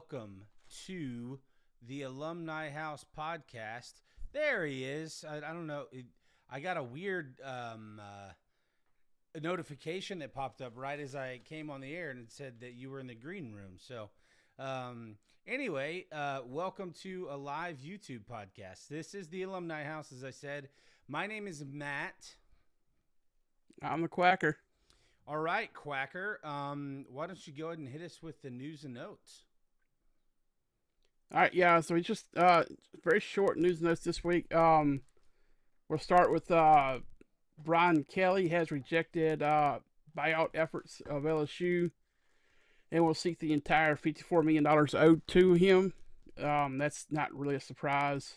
welcome to the Alumni House podcast. There he is. I don't know. I got a weird a notification that popped up right as I came on the air, and it said that you were in the green room. So, anyway, welcome to a live YouTube podcast. This is the Alumni House, as I said. My name is Matt. I'm the Quacker. All right, Quacker. Why don't you go ahead and hit us with the news and notes? All right, yeah. So we just very short news notes this week. We'll start with Brian Kelly has rejected buyout efforts of LSU, and will seek the entire $54 million owed to him. That's not really a surprise.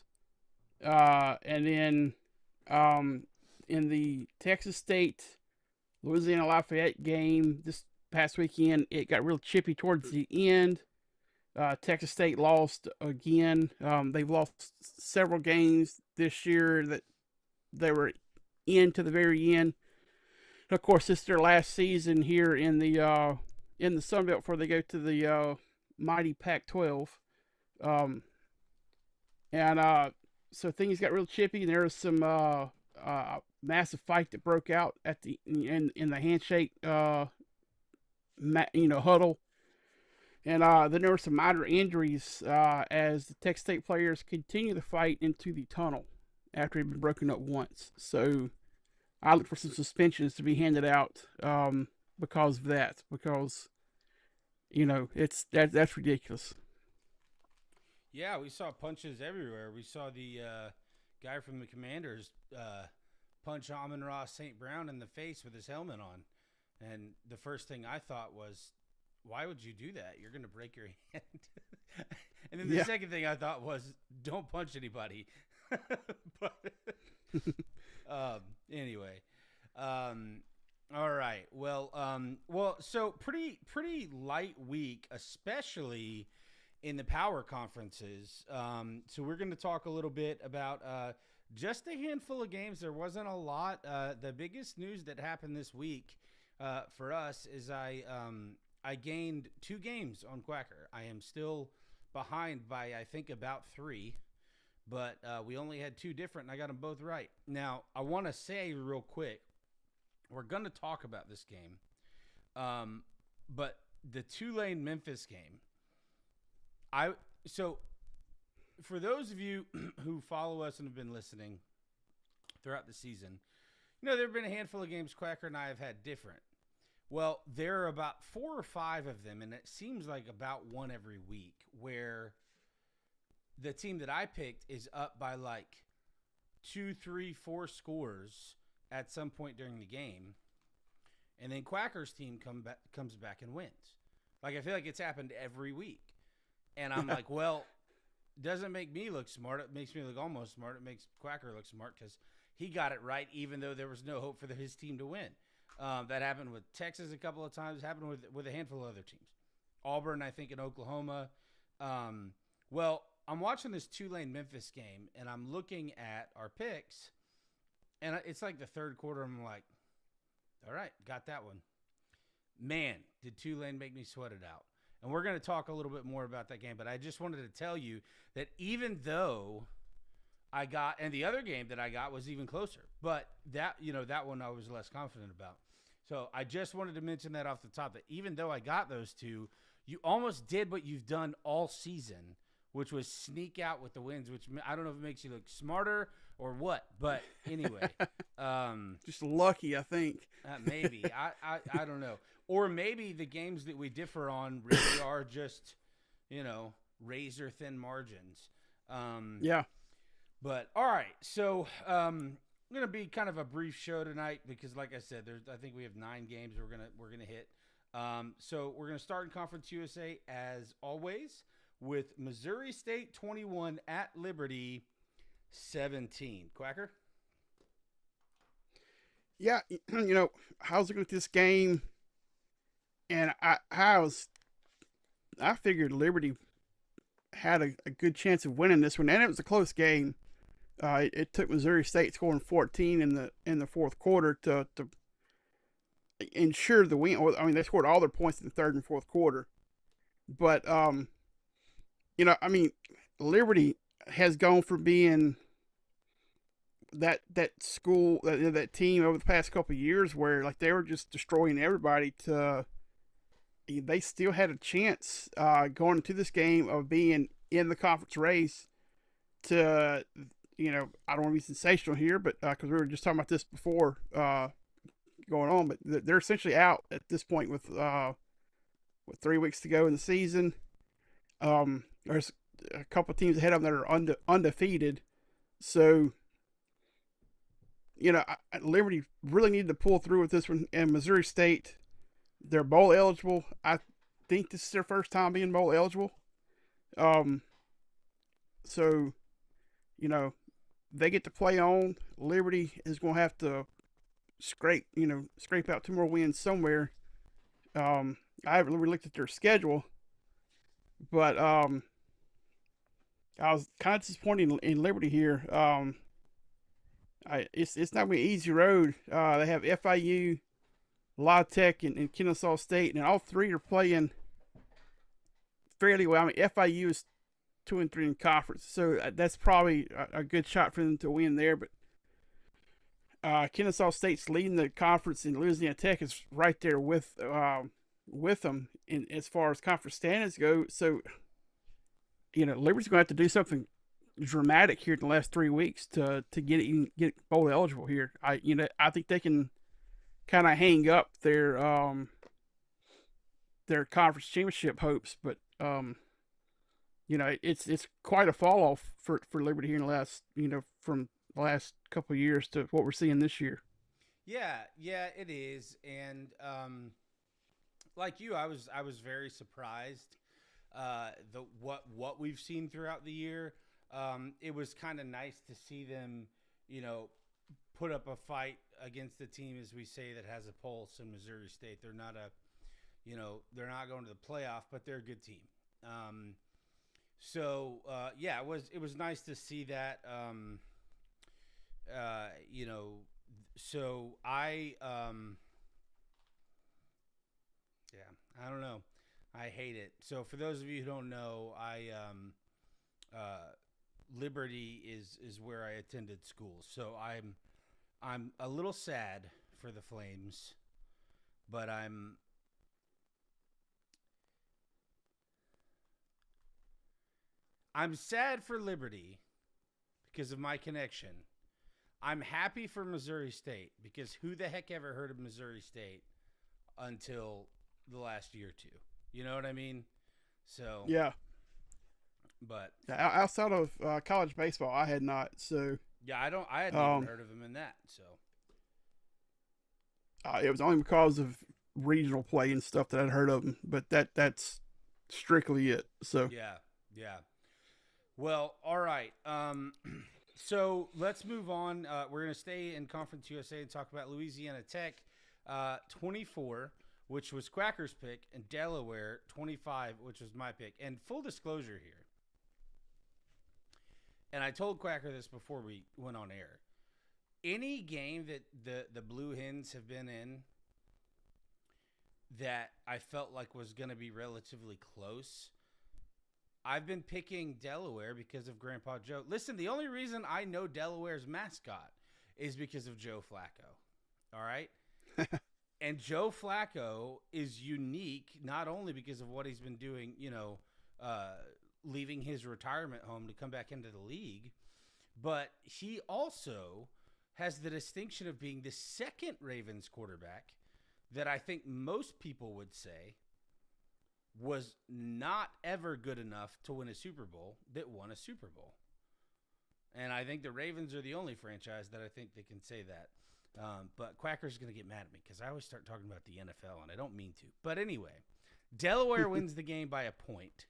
And then in the Texas State Louisiana Lafayette game this past weekend, it got real chippy towards the end. Texas State lost again. They've lost several games this year that they were into the very end. And of course, this is their last season here in the Sun Belt before they go to the mighty Pac-12. So things got real chippy, and there was some massive fight that broke out at the in the handshake huddle. And then there were some minor injuries as the Texas State players continue the fight into the tunnel after it had been broken up once. So I look for some suspensions to be handed out because of that. Because that's ridiculous. Yeah, we saw punches everywhere. We saw the guy from the Commanders punch Amon-Ra St. Brown in the face with his helmet on. And the first thing I thought was, why would you do that? You're going to break your hand. And then the second thing I thought was, don't punch anybody. But anyway. All right. Well, so pretty light week, especially in the power conferences. So we're going to talk a little bit about just a handful of games. There wasn't a lot. The biggest news that happened this week for us is I gained 2 games on Quacker. I am still behind by, I think, about 3. But we only had 2 different, and I got them both right. Now, I want to say real quick, we're going to talk about this game. But the Tulane-Memphis game, so for those of you who follow us and have been listening throughout the season, there have been a handful of games Quacker and I have had different. Well, there are about 4 or 5 of them, and it seems like about one every week, where the team that I picked is up by like 2, 3, 4 scores at some point during the game, and then Quacker's team comes back and wins. Like, I feel like it's happened every week. And I'm like, well, doesn't make me look smart. It makes me look almost smart. It makes Quacker look smart because he got it right, even though there was no hope for his team to win. That happened with Texas a couple of times. Happened with a handful of other teams. Auburn, I think, in Oklahoma. Well, I'm watching this Tulane-Memphis game, and I'm looking at our picks, and it's like the third quarter. I'm like, all right, got that one. Man, did Tulane make me sweat it out. And we're going to talk a little bit more about that game, but I just wanted to tell you that even though I got, and the other game that I got was even closer, but that one I was less confident about. So I just wanted to mention that off the top, that even though I got those 2, you almost did what you've done all season, which was sneak out with the wins, which I don't know if it makes you look smarter or what, but anyway. Just lucky, I think. Maybe. I don't know. Or maybe the games that we differ on really are just, razor thin margins. Yeah. But all right, so going to be kind of a brief show tonight because, like I said, I think we have 9 games we're gonna hit. So we're gonna start in Conference USA as always with Missouri State 21 at Liberty 17. Quacker? Yeah, I was looking at this game, and I figured Liberty had a good chance of winning this one, and it was a close game. It took Missouri State scoring 14 in the fourth quarter to ensure the win. I mean, they scored all their points in the third and fourth quarter, but I mean, Liberty has gone from being that school that team over the past couple of years where like they were just destroying everybody to they still had a chance going into this game of being in the conference race to I don't want to be sensational here, but because we were just talking about this before going on, but they're essentially out at this point with 3 weeks to go in the season. There's a couple of teams ahead of them that are undefeated, so Liberty really needed to pull through with this one. And Missouri State, they're bowl eligible. I think this is their first time being bowl eligible. So, they get to play on. Liberty is going to have to scrape out 2 more wins somewhere. I haven't really looked at their schedule, but I was kind of disappointed in Liberty here. It's not going to be an easy road. They have FIU, La Tech, and Kennesaw State, and all 3 are playing fairly well. I mean, FIU is 2-3 in conference, so that's probably a good shot for them to win there. But Kennesaw State's leading the conference, and Louisiana Tech is right there with them in as far as conference standings go. So, Liberty's going to have to do something dramatic here in the last 3 weeks to get bowl eligible here. I think they can kind of hang up their conference championship hopes, but it's quite a fall off for Liberty here in the last from the last couple of years to what we're seeing this year. Yeah, it is, and like you, I was very surprised what we've seen throughout the year. It was kind of nice to see them, put up a fight against a team, as we say, that has a pulse in Missouri State. They're not they're not going to the playoff, but they're a good team. So it was nice to see that. So I don't know. I hate it. So for those of you who don't know, Liberty is where I attended school. So I'm a little sad for the Flames, but I'm sad for Liberty because of my connection. I'm happy for Missouri State because who the heck ever heard of Missouri State until the last year or two? You know what I mean? So yeah. But outside of college baseball, I had not. So yeah, I hadn't even heard of him in that. So it was only because of regional play and stuff that I'd heard of him. But that's strictly it. So yeah. Well, all right. So let's move on. We're going to stay in Conference USA and talk about Louisiana Tech 24, which was Quacker's pick, and Delaware 25, which was my pick. And full disclosure here, and I told Quacker this before we went on air, any game that the Blue Hens have been in that I felt like was going to be relatively close, I've been picking Delaware because of Grandpa Joe. Listen, the only reason I know Delaware's mascot is because of Joe Flacco. All right? And Joe Flacco is unique not only because of what he's been doing, leaving his retirement home to come back into the league, but he also has the distinction of being the second Ravens quarterback that I think most people would say was not ever good enough to win a Super Bowl that won a Super Bowl. And I think the Ravens are the only franchise that I think that can say that. But Quacker's going to get mad at me because I always start talking about the NFL, and I don't mean to. But anyway, Delaware wins the game by a point.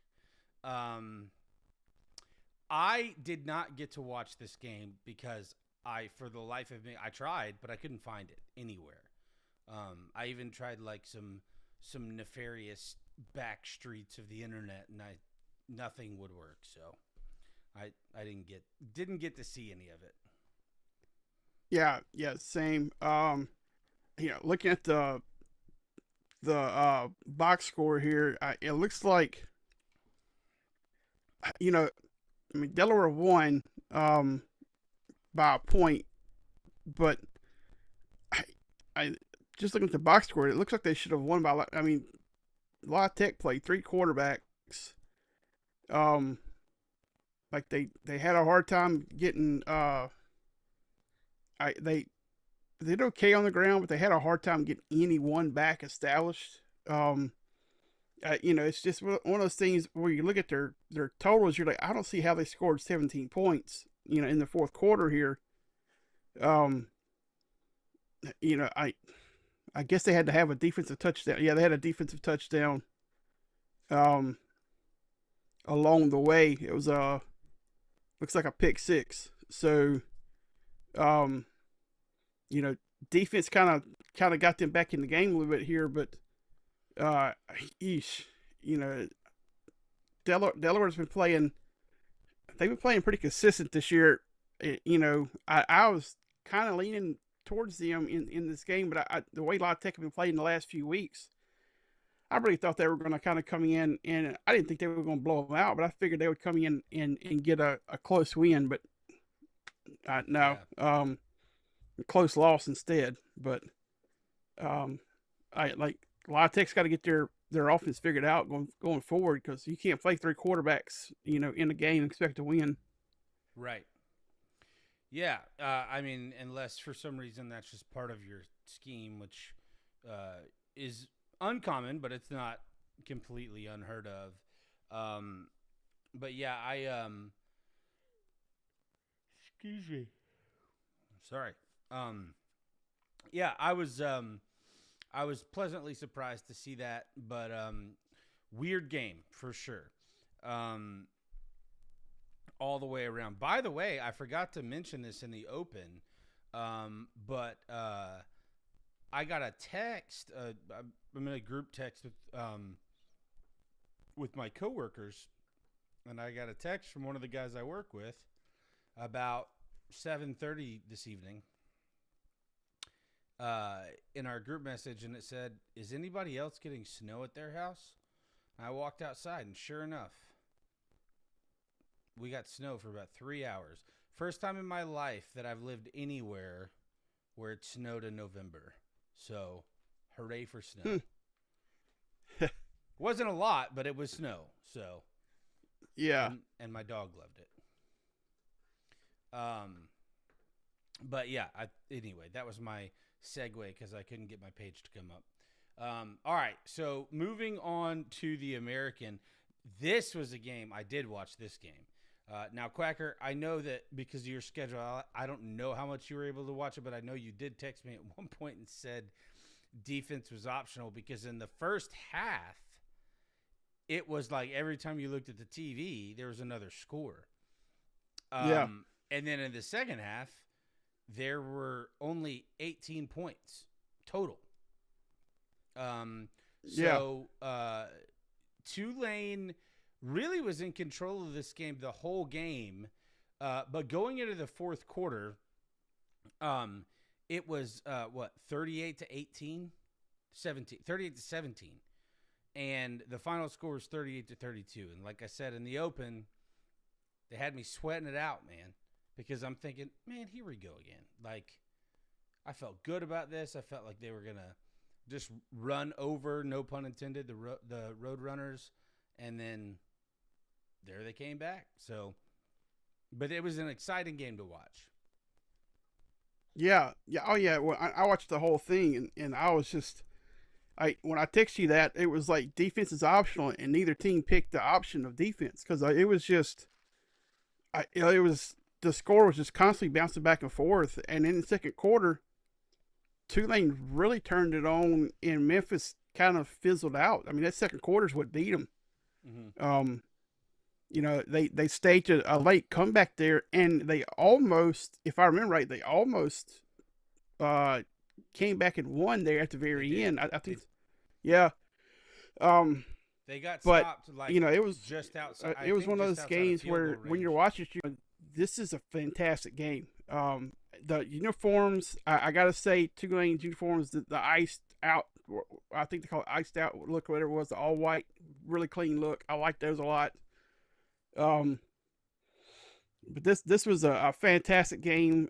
I did not get to watch this game because for the life of me, I tried, but I couldn't find it anywhere. I even tried like some nefarious back streets of the internet, and nothing would work. So I didn't get to see any of it. Yeah, same. Looking at the box score here, it looks like you know, I mean, Delaware won by a point, but I, I just looking at the box score, it looks like they should have won by. I mean, La Tech played 3 quarterbacks. Um, like they had a hard time getting. They did okay on the ground, but they had a hard time getting anyone back established. It's just one of those things where you look at their totals, you're like, I don't see how they scored 17 points, in the fourth quarter here. Um, I guess they had to have a defensive touchdown. Yeah, they had a defensive touchdown. Um, Along the way, it was looks like a pick six. So, um, you know, defense kind of got them back in the game a little bit here, but uh, eesh, you know, Delaware's been playing. They've been playing pretty consistent this year. I was kind of leaning towards them in this game, but the way La Tech have been playing the last few weeks, I really thought they were going to kind of come in, and I didn't think they were going to blow them out, but I figured they would come in and get a close win, but no, a close loss instead. But I like La Tech's got to get their offense figured out going forward, because you can't play 3 quarterbacks, in a game and expect to win. Right. Yeah. I mean, unless for some reason that's just part of your scheme, which is uncommon, but it's not completely unheard of. But yeah, excuse me. Sorry. Yeah, I was pleasantly surprised to see that, but weird game for sure. All the way around. By the way, I forgot to mention this in the open, but I got a text. I'm in a group text with my coworkers, and I got a text from one of the guys I work with about 7:30 this evening in our group message, and it said, "Is anybody else getting snow at their house?" And I walked outside, and sure enough, we got snow for about 3 hours. First time in my life that I've lived anywhere where it snowed in November. So, hooray for snow. Wasn't a lot, but it was snow. So, yeah. And my dog loved it. But yeah, anyway, that was my segue because I couldn't get my page to come up. All right, so moving on to the American. This was a game. I did watch this game. Now, Quacker, I know that because of your schedule, I don't know how much you were able to watch it, but I know you did text me at one point and said defense was optional, because in the first half, it was like every time you looked at the TV, there was another score. Yeah. And then in the second half, there were only 18 points total. Tulane really was in control of this game the whole game, but going into the fourth quarter, it was 38 to 18, 17, 38 to 17, and the final score was 38 to 32. And like I said in the open, they had me sweating it out, man, because I'm thinking, man, here we go again. Like, I felt good about this. I felt like they were gonna just run over, no pun intended, the Road Runners, and then there they came back. So, but it was an exciting game to watch. Yeah. Oh yeah. Well, I watched the whole thing, and I was just, when I text you that, it was like defense is optional, and neither team picked the option of defense, because it was just, it was, the score was just constantly bouncing back and forth, and in the second quarter, Tulane really turned it on, and Memphis kind of fizzled out. I mean, that second quarter is what beat them. Mm-hmm. They staged a late comeback there, and they almost, if I remember right, they almost came back and won there at the very end. I think, yeah. They got stopped, like, it was just outside. It was one of those games where when you're watching, this is a fantastic game. The uniforms, I gotta say, Tulane's uniforms, the iced out, I think they call it iced out look, whatever it was, the all white, really clean look. I like those a lot. But this was a fantastic game.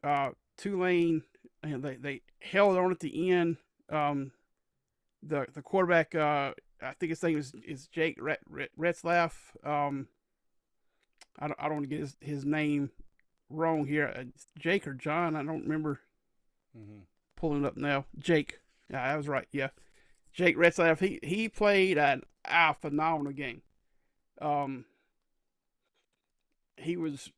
Tulane, and they held on at the end. The quarterback, I think his name is Jake Retzlaff. I don't want to get his name wrong here. Jake or John, I don't remember. Pulling it up now. Jake. Yeah, I was right. Yeah, Jake Retzlaff. He played a phenomenal game. He was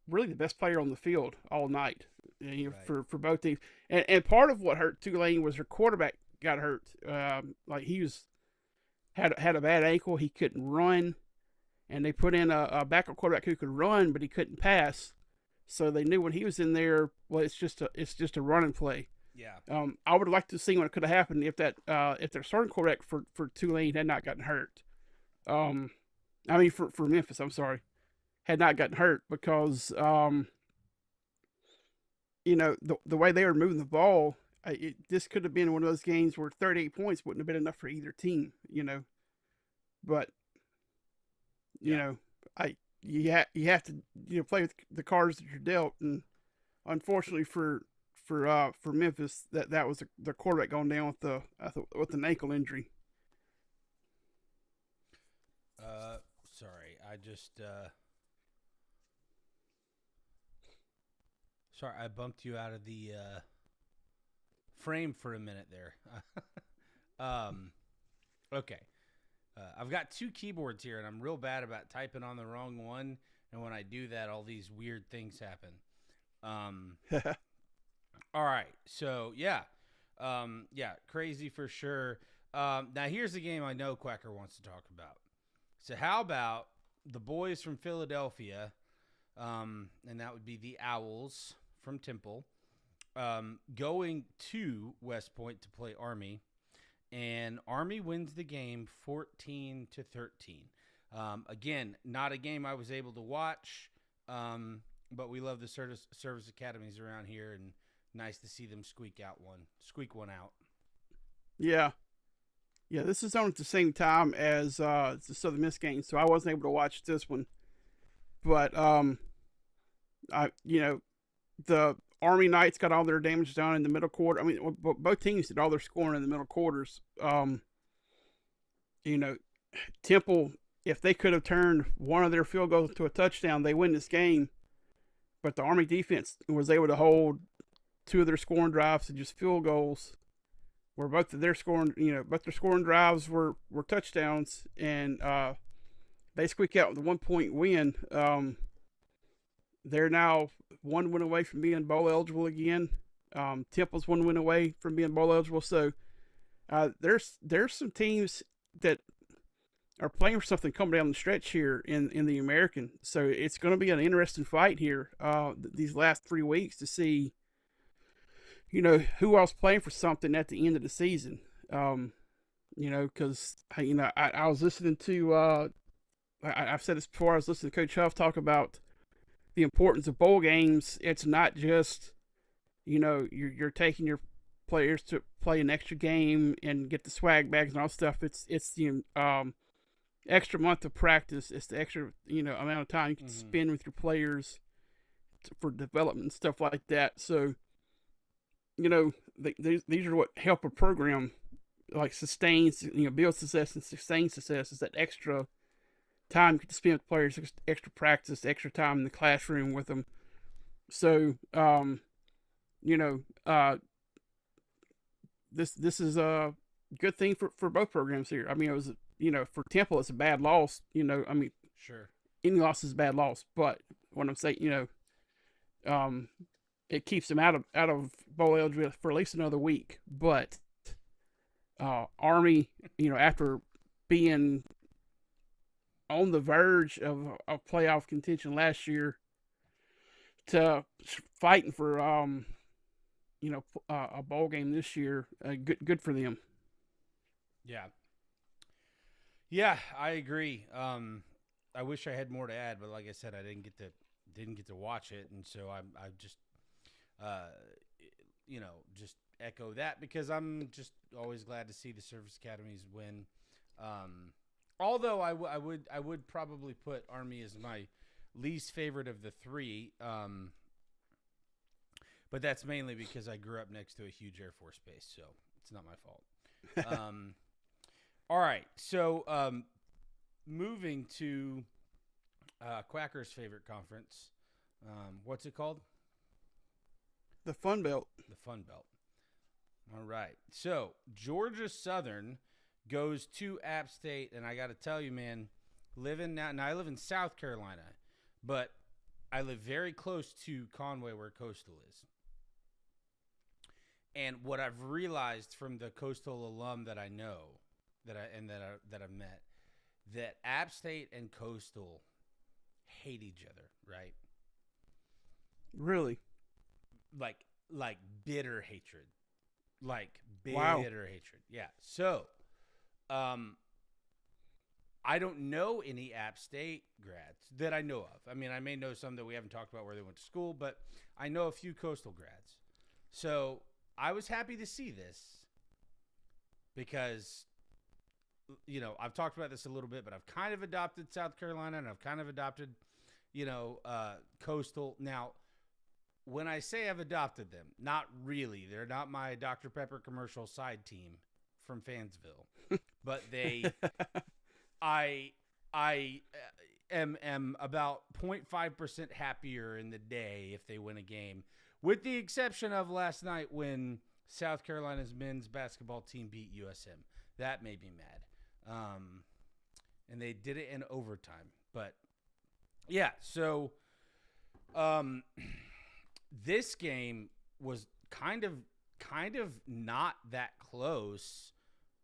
really the best player on the field all night, Right. for both teams. And part of what hurt Tulane was their quarterback got hurt. Like he had a bad ankle. He couldn't run, and they put in a backup quarterback who could run, but he couldn't pass. So they knew when he was in there, well, it's just a running play. Yeah. I would have liked to see what could have happened if their starting quarterback for Tulane had not gotten hurt. I mean for Memphis, I'm sorry, had not gotten hurt because the way they were moving the ball, this could have been one of those games where 38 points wouldn't have been enough for either team. But you have to play with the cards that you're dealt, and unfortunately for Memphis, that was the quarterback going down with an ankle injury. Sorry, sorry, I bumped you out of the frame for a minute there. Okay. I've got two keyboards here, and I'm real bad about typing on the wrong one. And when I do that, all these weird things happen. All right. So, yeah. Crazy for sure. Now, here's the game I know Quacker wants to talk about. So, how about the boys from Philadelphia, and that would be the Owls from Temple, going to West Point to play Army. And Army wins the game 14-13. Again, not a game I was able to watch, but we love the service academies around here, and nice to see them squeak one out. Yeah. This is on at the same time as the Southern Miss game, so I wasn't able to watch this one. But the Army Knights got all their damage done in the middle quarter. I mean, both teams did all their scoring in the middle quarters. Temple, if they could have turned one of their field goals to a touchdown, they win this game. But the Army defense was able to hold two of their scoring drives to just field goals, where both their scoring drives were touchdowns, and they squeak out with a 1-point win. They're now one win away from being bowl eligible again. Temple's one win away from being bowl eligible. So there's some teams that are playing for something coming down the stretch here in the American. So it's going to be an interesting fight here these last 3 weeks to see, who else playing for something at the end of the season. Because I was listening to I've said this before. I was listening to Coach Huff talk about the importance of bowl games. It's not just, you're taking your players to play an extra game and get the swag bags and all stuff. It's the extra month of practice. It's the extra amount of time you can spend with your players for development and stuff like that. So these are what help a program like sustains, build success and sustain success, is that extra time you get to spend with players, extra practice, extra time in the classroom with them. So, this is a good thing for both programs here. I mean, it was, for Temple, it's a bad loss. Sure, any loss is a bad loss. But what I'm saying, it keeps them out of bowl eligibility for at least another week. But Army, after being on the verge of playoff contention last year, to fighting for a bowl game this year, good for them. Yeah, I agree. I wish I had more to add, but like I said, I didn't get to watch it, and so I just just echo that, because I'm just always glad to see the service academies win. Although I would probably put Army as my least favorite of the three. But that's mainly because I grew up next to a huge Air Force base, so it's not my fault. All right, so moving to Quacker's favorite conference. What's it called? The Fun Belt. The Fun Belt. All right. So Georgia Southern goes to App State, and I got to tell you, man, now I live in South Carolina, but I live very close to Conway, where Coastal is. And what I've realized from the Coastal alum that I know, that I've met, that App State and Coastal hate each other, right? Really? Like bitter hatred. Like bitter Wow. hatred. Yeah. So, I don't know any App State grads that I know of. I mean, I may know some that we haven't talked about where they went to school, but I know a few Coastal grads. So I was happy to see this because, I've talked about this a little bit, but I've kind of adopted South Carolina and I've kind of adopted, Coastal. Now, when I say I've adopted them, not really. They're not my Dr. Pepper commercial side team from Fansville, but I am about 0.5% happier in the day if they win a game, with the exception of last night when South Carolina's men's basketball team beat USM. That made me mad. And they did it in overtime. But, yeah, so this game was kind of not that close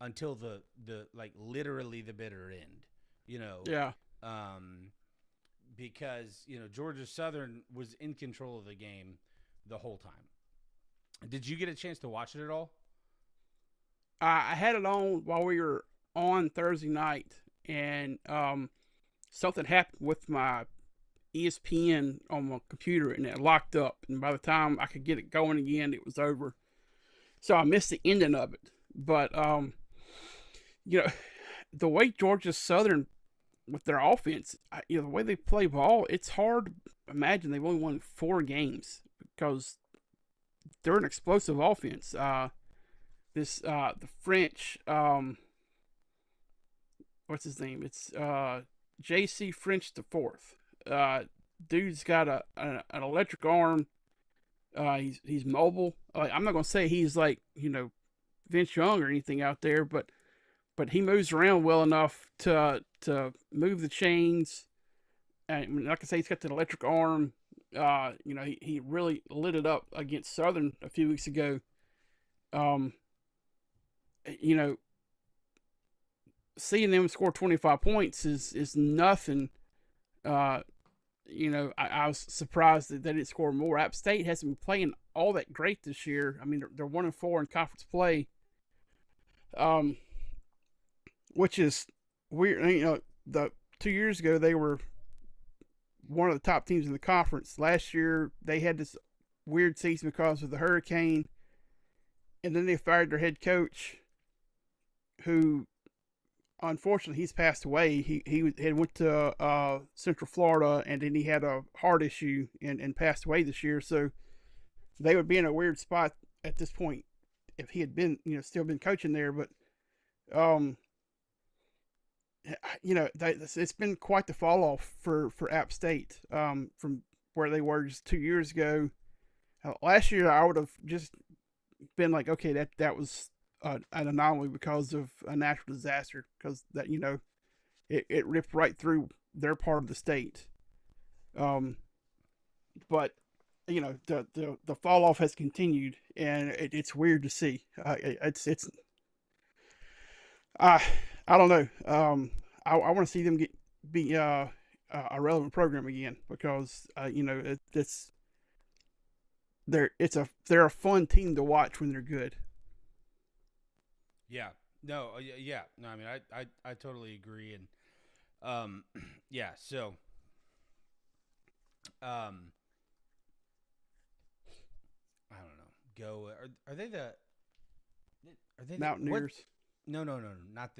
until the literally the bitter end, Yeah. because, Georgia Southern was in control of the game the whole time. Did you get a chance to watch it at all? I had it on while we were on Thursday night, and something happened with my ESPN on my computer, and it locked up. And by the time I could get it going again, it was over. So I missed the ending of it. But the way Georgia Southern with their offense, the way they play ball, it's hard to imagine they've only won 4 games because they're an explosive offense. The French, what's his name? It's J.C. French the fourth. Dude's got an electric arm. He's mobile. I'm not gonna say he's like Vince Young or anything out there, but he moves around well enough to move the chains. And like I say, he's got the electric arm. He really lit it up against Southern a few weeks ago. Seeing them score 25 points is nothing. I was surprised that they didn't score more. App State hasn't been playing all that great this year. I mean, they're 1-4 in conference play, which is weird. The 2 years ago they were one of the top teams in the conference. Last year they had this weird season because of the hurricane, and then they fired their head coach, who unfortunately he's passed away. He had went to Central Florida, and then he had a heart issue and passed away this year. So they would be in a weird spot at this point if he had been still been coaching there. But it's been quite the fall off for App State from where they were just 2 years ago. Last year I would have just been like, okay, that was an anomaly because of a natural disaster, because that it ripped right through their part of the state. But the fall off has continued, and it's weird to see. I don't know. I want to see them be a relevant program again, because they're a fun team to watch when they're good. Yeah. No. Yeah. No. I mean, I totally agree, and yeah. So, I don't know. Go. Are they the? Are they Mountaineers? No. Not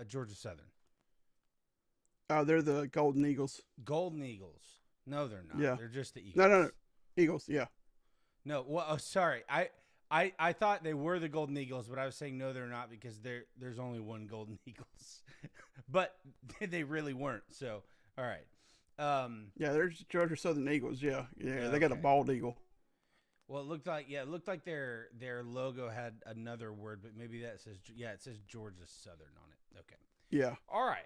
Georgia Southern. They're the Golden Eagles. Golden Eagles. No, they're not. Yeah. They're just the Eagles. No. Eagles. Yeah. No, well, oh, sorry. I thought they were the Golden Eagles, but I was saying no, they're not because there's only one Golden Eagles. But they really weren't. So, all right. Yeah, there's Georgia Southern Eagles. Yeah. Okay. They got a bald eagle. Well, it looked like their logo had another word, but maybe it says Georgia Southern on it. Okay. Yeah. All right.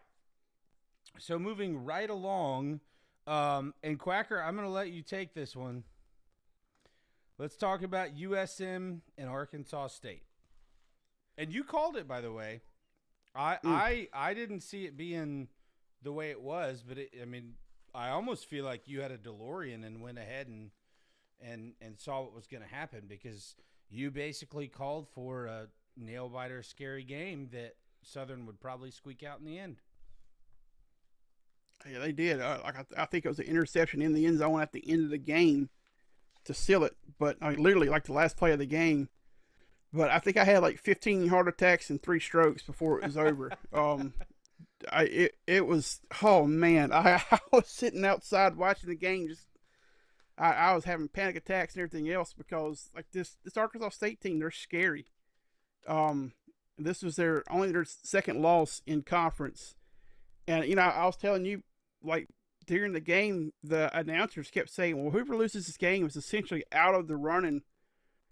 So moving right along, and Quacker, I'm going to let you take this one. Let's talk about USM and Arkansas State. And you called it, by the way. I didn't see it being the way it was, but I almost feel like you had a DeLorean and went ahead and saw what was going to happen because you basically called for a nail-biter, scary game that Southern would probably squeak out in the end. Yeah, they did. I think it was an interception in the end zone at the end of the game to seal it. But literally, like the last play of the game. But I think I had like 15 heart attacks and 3 strokes before it was over. It was, oh man, I was sitting outside watching the game. I was having panic attacks and everything else because like this Arkansas State team, they're scary. This was their second loss in conference. And, I was telling you, like, during the game, the announcers kept saying, well, whoever loses this game is essentially out of the running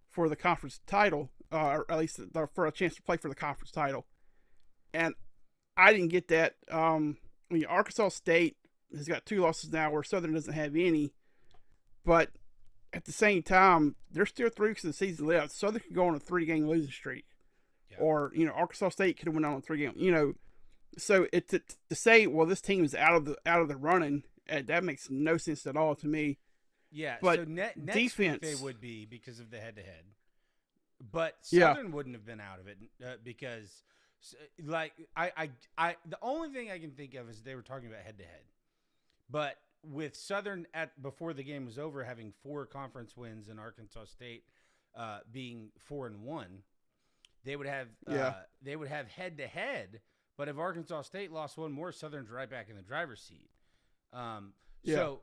for the conference title, or at least for a chance to play for the conference title. And I didn't get that. Arkansas State has got 2 losses now where Southern doesn't have any. But at the same time, there's still 3 weeks of the season left. Southern could go on a 3-game losing streak. Yeah. Or, Arkansas State could have went on a 3-game, So to say, well, this team is out of the running, that makes no sense at all to me. Yeah, but so next defense, week they would be because of the head-to-head. But Southern wouldn't have been out of it because, like, the only thing I can think of is they were talking about head-to-head. But with Southern before the game was over having 4 conference wins and Arkansas State being 4-1, they would have head-to-head. But if Arkansas State lost one more, Southern's right back in the driver's seat. So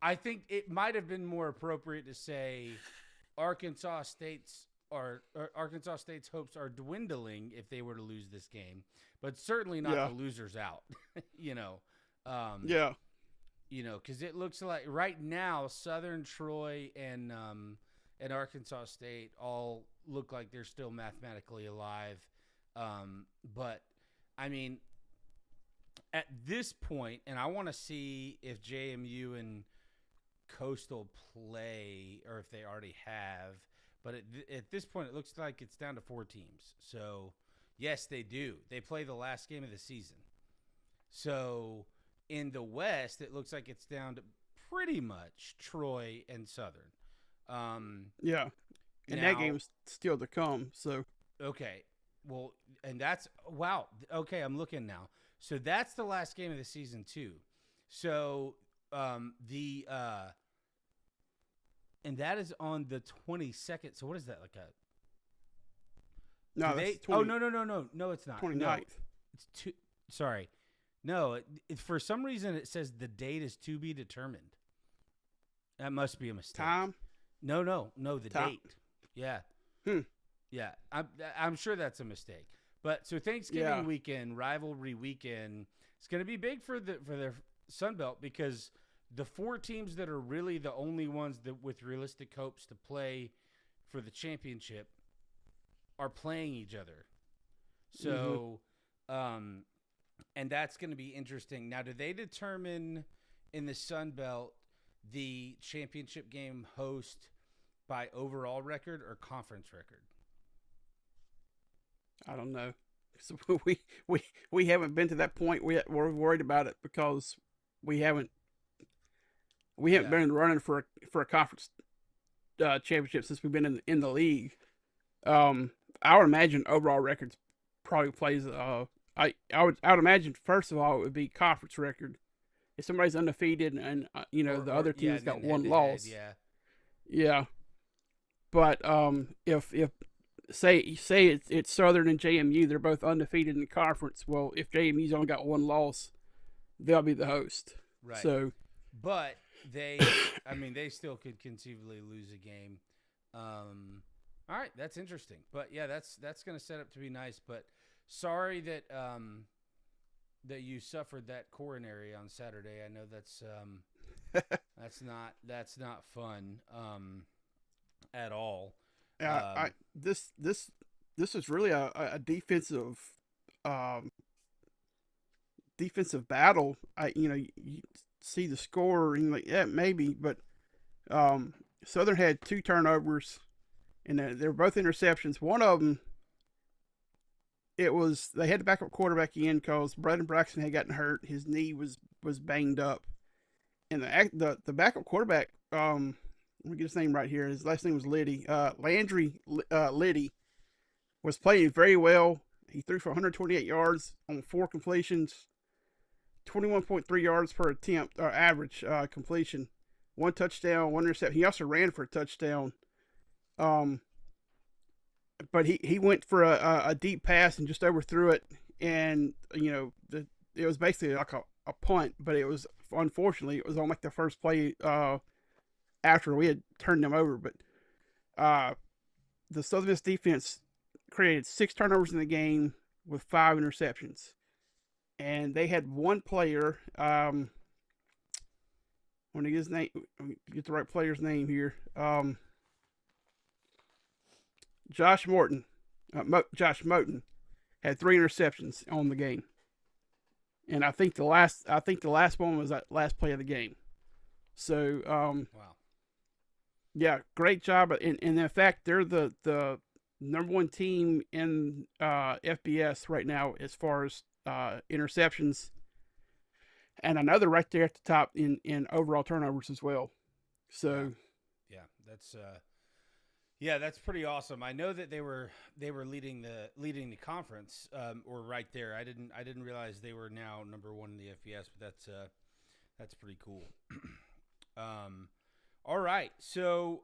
I think it might have been more appropriate to say Arkansas State's hopes are dwindling if they were to lose this game, but certainly not the losers out. Because it looks like right now Southern, Troy, and Arkansas State all look like they're still mathematically alive, but at this point, and I want to see if JMU and Coastal play or if they already have. But at this point, it looks like it's down to 4 teams. So, yes, they do. They play the last game of the season. So, in the West, it looks like it's down to pretty much Troy and Southern. And that game's still to come. So, okay. Well, and that's wow. Okay, I'm looking now. So that's the last game of the season too. So and that is on the 22nd. So what is that like a? No, that's 20, no, it's not. 29th. No, it's two. Sorry, no. For some reason, it says the date is to be determined. That must be a mistake. Time? No. The date. Yeah. Yeah, I'm sure that's a mistake. But so Thanksgiving weekend, rivalry weekend, it's going to be big for their Sun Belt because the 4 teams that are really the only ones that with realistic hopes to play for the championship are playing each other. So, and that's going to be interesting. Now, do they determine in the Sun Belt the championship game host by overall record or conference record? I don't know. So we haven't been to that point. We're worried about it because we haven't been running for a conference championship since we've been in the league. I would imagine overall records probably plays. I would imagine first of all it would be conference record. If somebody's undefeated and the other team's got 1 loss. Yeah. But if say it's Southern and JMU, they're both undefeated in the conference. Well, if JMU's only got 1 loss, they'll be the host. Right. So, But I mean, they still could conceivably lose a game. All right, that's interesting. But yeah, that's going to set up to be nice. But sorry that that you suffered that coronary on Saturday. I know that's that's not fun at all. this is really a um, defensive battle. You see the score and you're like, yeah, maybe, but Southern had 2 turnovers, and they were both interceptions. One of them, they had the backup quarterback in because Braden Braxton had gotten hurt. His knee was banged up, and the backup quarterback, let me get his name right here. His last name was Liddy. Landry Liddy was playing very well. He threw for 128 yards on 4 completions, 21.3 yards per attempt, average completion, 1 touchdown, 1 interception. He also ran for a touchdown. But he went for a deep pass and just overthrew it, and it was basically like a punt, but unfortunately it was on like the first play after we had turned them over. But the Southern Miss defense created 6 turnovers in the game with 5 interceptions, and they had one player. When he gets get the right player's name here. Josh Moten had 3 interceptions on the game, and I think the last one was that last play of the game. So, wow, yeah, great job. And in fact, they're the number 1 team in FBS right now as far as interceptions, and I know they're right there at the top in overall turnovers as well. So, yeah, that's pretty awesome. I know that they were leading the conference, or right there. I didn't realize they were now number 1 in the FBS, but that's pretty cool. All right, so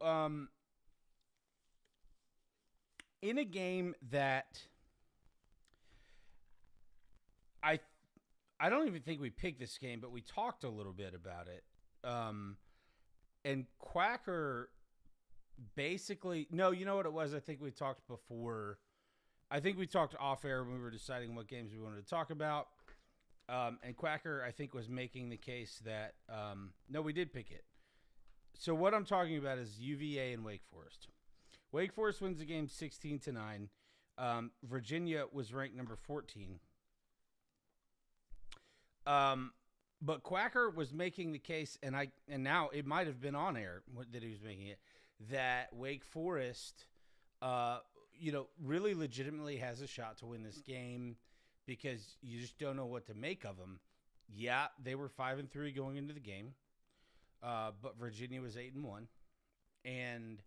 in a game that I don't even think we picked this game, but we talked a little bit about it. And Quacker basically, no, you know what it was? I think we talked before. I think we talked off air when we were deciding what games we wanted to talk about. And Quacker, I think, was making the case that no, we did pick it. So what I'm talking about is UVA and Wake Forest. Wake Forest wins the game 16-9. Virginia was ranked number 14. But Quacker was making the case, and now it might have been on air that he was making it, that Wake Forest, really legitimately has a shot to win this game because you just don't know what to make of them. Yeah, they were 5-3 going into the game, but Virginia was 8-1, and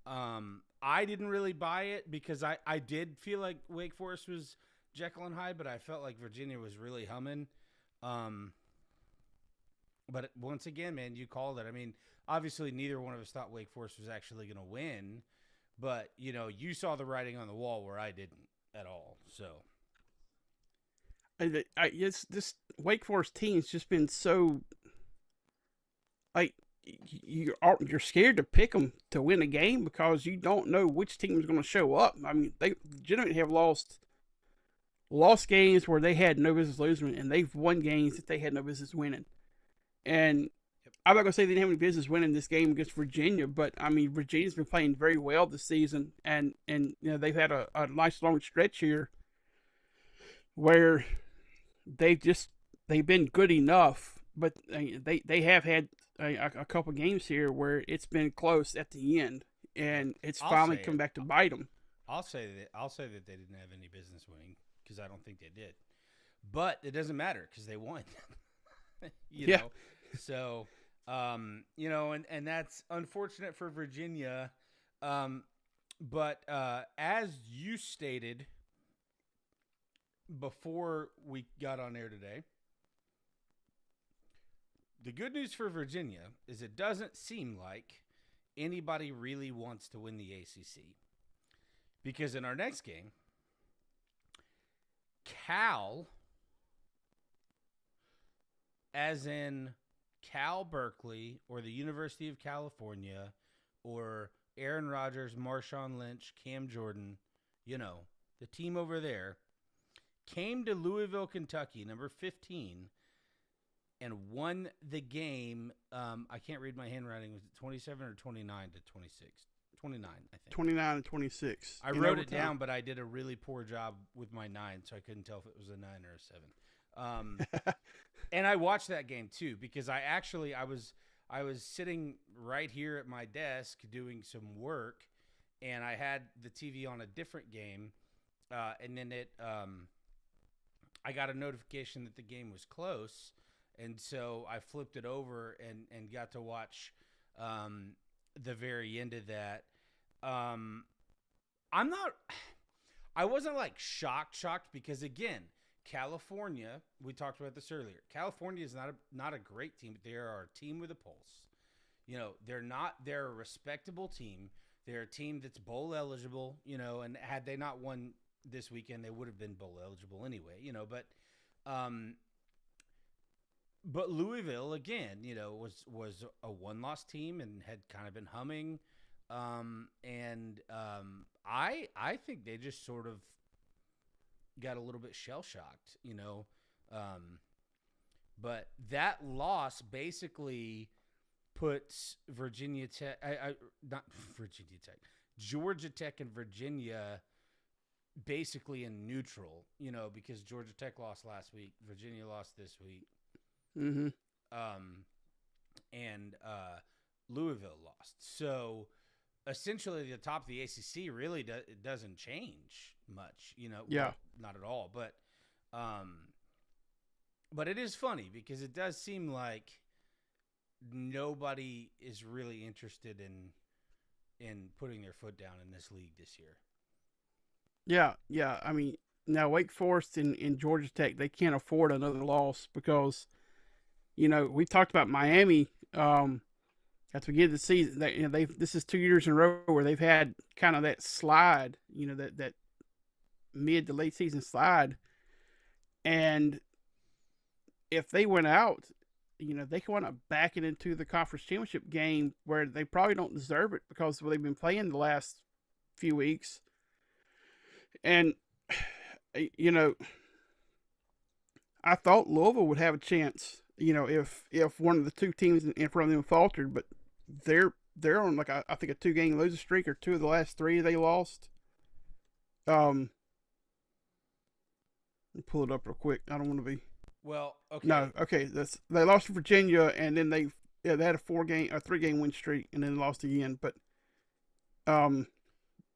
I didn't really buy it because I did feel like Wake Forest was Jekyll and Hyde, but I felt like Virginia was really humming. But once again, man, you called it. I mean, obviously neither one of us thought Wake Forest was actually going to win, but you saw the writing on the wall where I didn't at all. So, this Wake Forest team's just been so like you're scared to pick them to win a game because you don't know which team is going to show up. I mean, they legitimately have lost games where they had no business losing, and they've won games that they had no business winning. And I'm not going to say they didn't have any business winning this game against Virginia, but I mean, Virginia's been playing very well this season, and they've had a nice long stretch here where they've been good enough, but they have had a couple games here where it's been close at the end, and it's finally come back to bite them. I'll say that they didn't have any business winning because I don't think they did, but it doesn't matter because they won. you know, so and that's unfortunate for Virginia, but as you stated before we got on air today, the good news for Virginia is it doesn't seem like anybody really wants to win the ACC. Because in our next game, Cal as in Cal Berkeley or the University of California or Aaron Rodgers, Marshawn Lynch, Cam Jordan, the team over there, came to Louisville, Kentucky, number 15, and won the game. I can't read my handwriting. Was it 27 or 29 to 26? 29, I think. 29 and 26. I wrote it down, but I did a really poor job with my 9, so I couldn't tell if it was a 9 or a 7. And I watched that game too because I was sitting right here at my desk doing some work, and I had the TV on a different game, and then I got a notification that the game was close, and so I flipped it over and got to watch the very end of that. I wasn't like shocked because again, California, we talked about this earlier. California is not a great team, but they are a team with a pulse. They're a respectable team. They're a team that's bowl eligible, and had they not won this weekend, they would have been bowl eligible anyway, but Louisville again, was a one-loss team and had kind of been humming. I think they just sort of got a little bit shell-shocked, but that loss basically puts Georgia Tech and Virginia basically in neutral, because Georgia Tech lost last week, Virginia lost this week. Mm-hmm. And Louisville lost. So essentially the top of the ACC really it doesn't change much, Yeah. Well, not at all, but it is funny because it does seem like nobody is really interested in putting their foot down in this league this year. Yeah. I mean, now Wake Forest and Georgia Tech, they can't afford another loss because, we talked about Miami at the beginning of the season. This is 2 years in a row where they've had kind of that slide, that mid to late season slide. And if they went out, they can want to back it into the conference championship game where they probably don't deserve it because they've been playing the last few weeks. And, I thought Louisville would have a chance, if one of the two teams in front of them faltered, but they're on I think a 2-game losing streak or 2 of the last 3 they lost. Let me pull it up real quick. I don't want to be. Well, okay. No, okay. They lost to Virginia, and then they had a 3-game win streak, and then lost again. But,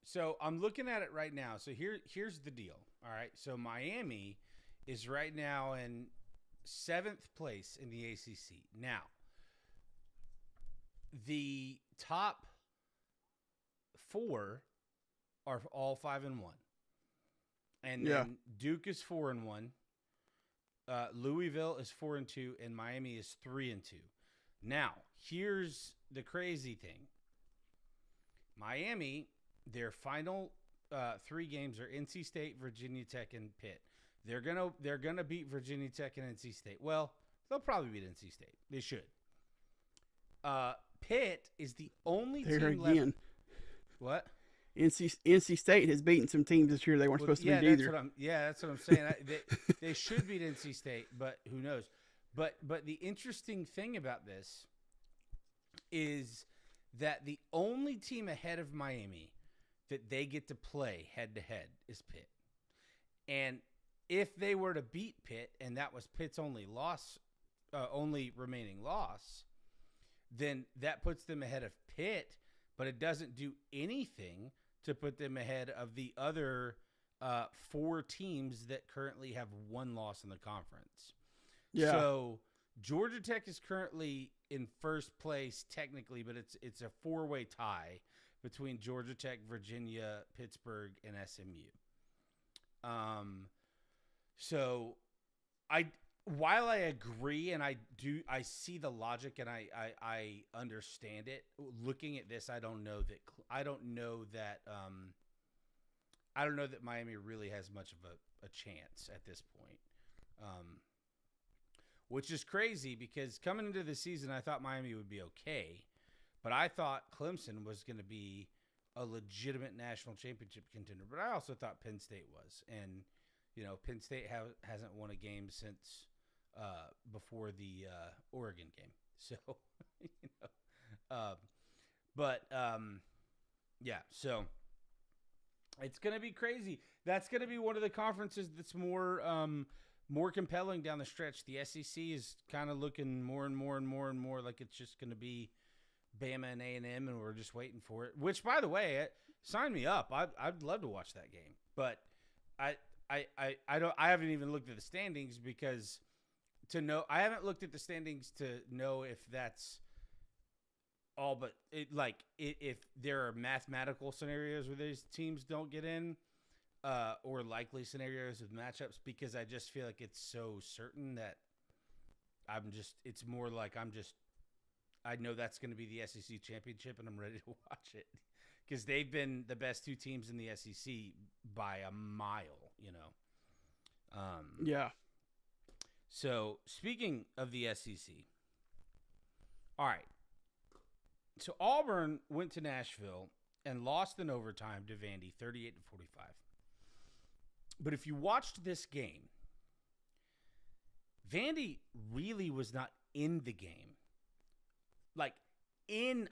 so I'm looking at it right now. So here's the deal. All right. So Miami is right now in 7th place in the ACC. Now, the top 4 are all 5-1, and then Duke is 4-1. Louisville is 4-2, and Miami is 3-2. Now, here's the crazy thing. Miami, their final 3 games are NC State, Virginia Tech, and Pitt. They're gonna beat Virginia Tech and NC State. Well, they'll probably beat NC State. They should. Pitt is the only team left. Again. What? NC State has beaten some teams this year they weren't supposed to beat either. That's what I'm saying. They should beat NC State, but who knows? But the interesting thing about this is that the only team ahead of Miami that they get to play head-to-head is Pitt. And if they were to beat Pitt, and that was Pitt's only remaining loss, then that puts them ahead of Pitt, but it doesn't do anything to put them ahead of the other 4 teams that currently have 1 loss in the conference. Yeah. So Georgia Tech is currently in first place technically, but it's a 4-way tie between Georgia Tech, Virginia, Pittsburgh, and SMU. So while I agree and I see the logic and I understand it, looking at this, I don't know that Miami really has much of a chance at this point. which is crazy because coming into the season, I thought Miami would be okay, but I thought Clemson was going to be a legitimate national championship contender. But I also thought Penn State was, and Penn State hasn't won a game since before the Oregon game. So, yeah. So it's gonna be crazy. That's gonna be one of the conferences that's more compelling down the stretch. The SEC is kind of looking more and more like it's just gonna be Bama and A&M, and we're just waiting for it. Which, by the way, sign me up. I'd love to watch that game, but I haven't even looked at the standings because I haven't looked at the standings to know if that's all, but if there are mathematical scenarios where these teams don't get in, or likely scenarios with matchups, because I just feel like it's so certain that it's more like I know that's going to be the SEC championship, and I'm ready to watch it because they've been the best two teams in the SEC by a mile, Yeah. So speaking of the SEC, all right. So Auburn went to Nashville and lost in overtime to Vandy, 38-45. But if you watched this game, Vandy really was not in the game.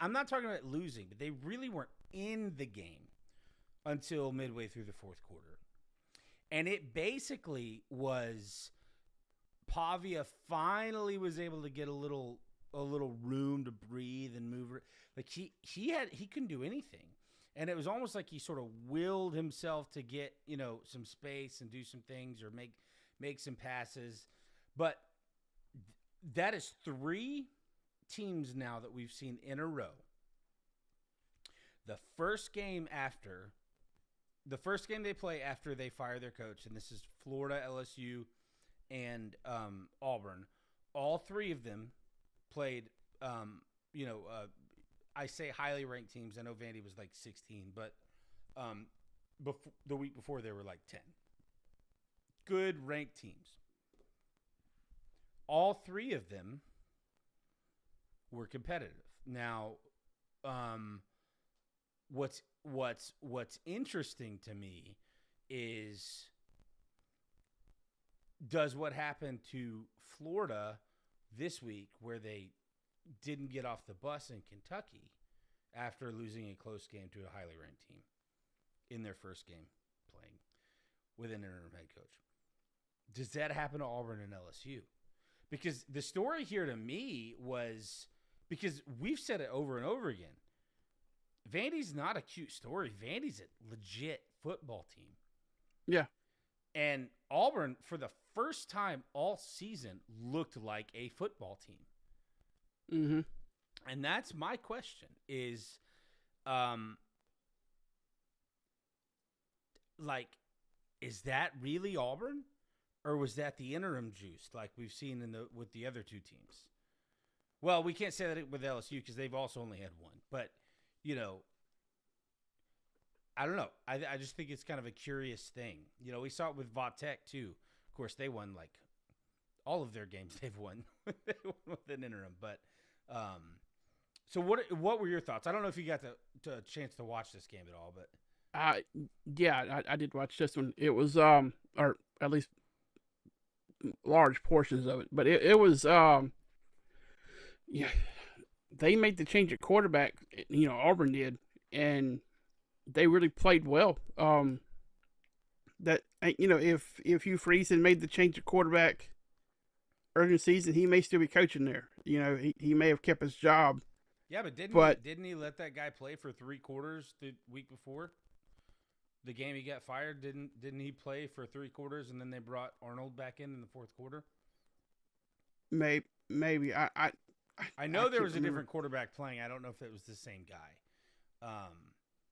I'm not talking about losing, but they really weren't in the game until midway through the fourth quarter. And it basically was Pavia finally was able to get a little room to breathe and move. Like he couldn't do anything. And it was almost like he sort of willed himself to get, some space and do some things or make some passes. But that is 3 teams now that we've seen in a row. The first game they play after they fire their coach, and this is Florida, LSU, and Auburn. All 3 of them played, I say highly ranked teams. I know Vandy was like 16, but the week before they were like 10. Good ranked teams. All 3 of them were competitive. Now, what's interesting to me is, does what happened to Florida this week, where they didn't get off the bus in Kentucky after losing a close game to a highly ranked team in their first game playing with an interim head coach, does that happen to Auburn and LSU? Because the story here to me was, because we've said it over and over again, Vandy's not a cute story. Vandy's a legit football team. Yeah. And Auburn, for the first time all season, looked like a football team. Mm-hmm. And that's my question is, is that really Auburn? Or was that the interim juice like we've seen with the other 2 teams? Well, we can't say that with LSU because they've also only had 1. But, I don't know. I just think it's kind of a curious thing. We saw it with Vautech too. Of course, they won all of their games they've won with an interim. But so what were your thoughts? I don't know if you got a chance to watch this game at all, but yeah, I did watch this one. It was or at least large portions of it, but it was yeah, they made the change at quarterback. Auburn did, and they really played well. That if Hugh Freeze had made the change at quarterback early in the season, he may still be coaching there. He may have kept his job. Yeah, but didn't he let that guy play for 3 quarters the week before? The game he got fired, didn't he play for 3 quarters, and then they brought Arnold back in the fourth quarter? Maybe. I know there was a different quarterback playing. I don't know if it was the same guy.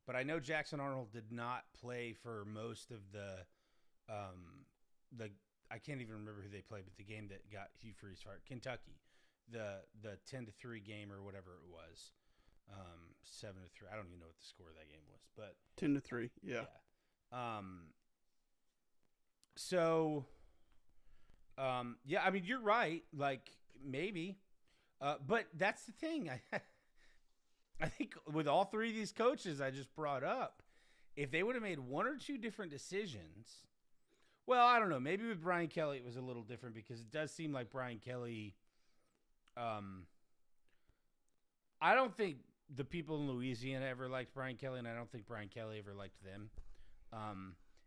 But I know Jackson Arnold did not play for most of the I can't even remember who they played, but the game that got Hugh Freeze fired, Kentucky, the 10-3 game or whatever it was, 7-3. I don't even know what the score of that game was, but 10-3. Yeah. So Yeah, I mean, you're right. Like, maybe. But that's the thing. I think with all three of these coaches I just brought up, if they would have made one or two different decisions, well, I don't know. Maybe with Brian Kelly it was a little different because it does seem like Brian Kelly. I don't think the people in Louisiana ever liked Brian Kelly, and I don't think Brian Kelly ever liked them.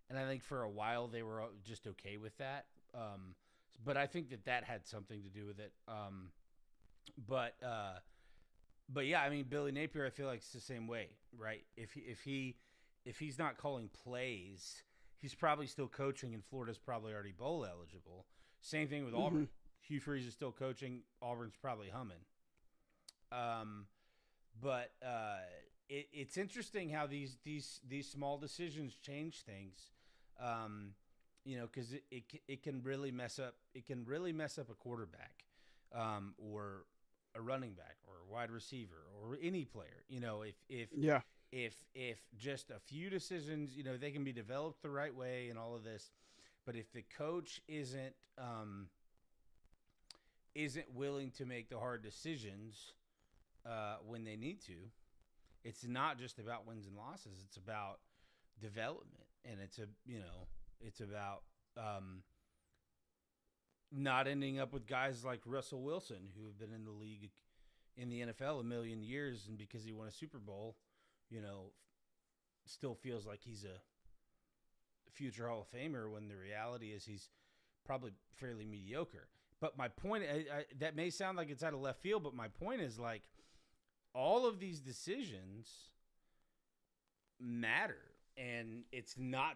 And I think for a while they were just okay with that. But I think that had something to do with it. But yeah, I mean, Billy Napier, I feel like it's the same way, right? If he's not calling plays, he's probably still coaching, and Florida's probably already bowl eligible. Same thing with Auburn. Hugh Freeze is still coaching. Auburn's probably humming. But it's interesting how these small decisions change things. Because it can really mess up. It can really mess up a quarterback, or a running back, or a wide receiver, or any player. If just a few decisions, they can be developed the right way and all of this, but if the coach isn't willing to make the hard decisions when they need to, it's not just about wins and losses. It's about development, and it's about not ending up with guys like Russell Wilson, who have been in the league, in the NFL, a million years, and because he won a Super Bowl, still feels like he's a future Hall of Famer, when the reality is he's probably fairly mediocre. But my point, that may sound like it's out of left field, but my point is, like, all of these decisions matter, and it's not